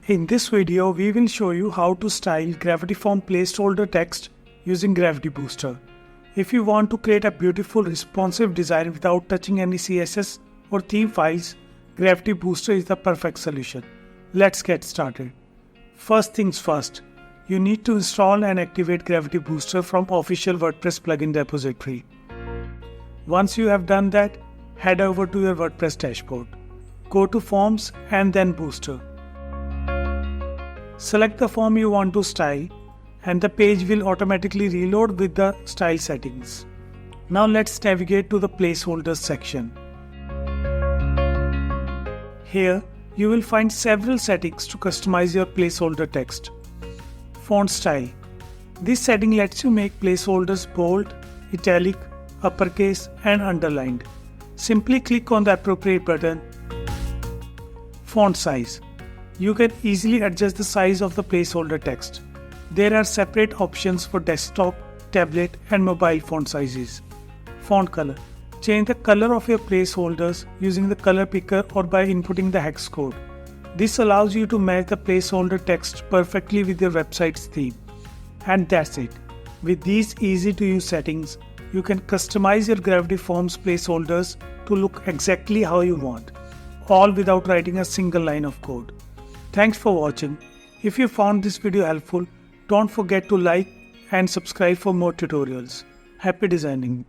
In this video, we will show you how to style Gravity Form placeholder text using Gravity Booster. If you want to create a beautiful responsive design without touching any CSS or theme files, Gravity Booster is the perfect solution. Let's get started. First things first, you need to install and activate Gravity Booster from official WordPress plugin repository. Once you have done that, head over to your WordPress dashboard. Go to Forms and then Booster. Select the form you want to style and the page will automatically reload with the style settings. Now let's navigate to the Placeholders section. Here you will find several settings to customize your placeholder text. Font style. This setting lets you make placeholders bold, italic, uppercase and underlined. Simply click on the appropriate button. Font size. You can easily adjust the size of the placeholder text. There are separate options for desktop, tablet and mobile font sizes. Font color. Change the color of your placeholders using the color picker or by inputting the hex code. This allows you to match the placeholder text perfectly with your website's theme. And that's it. With these easy to use settings, you can customize your Gravity Forms placeholders to look exactly how you want, all without writing a single line of code. Thanks for watching. If you found this video helpful, don't forget to like and subscribe for more tutorials. Happy designing!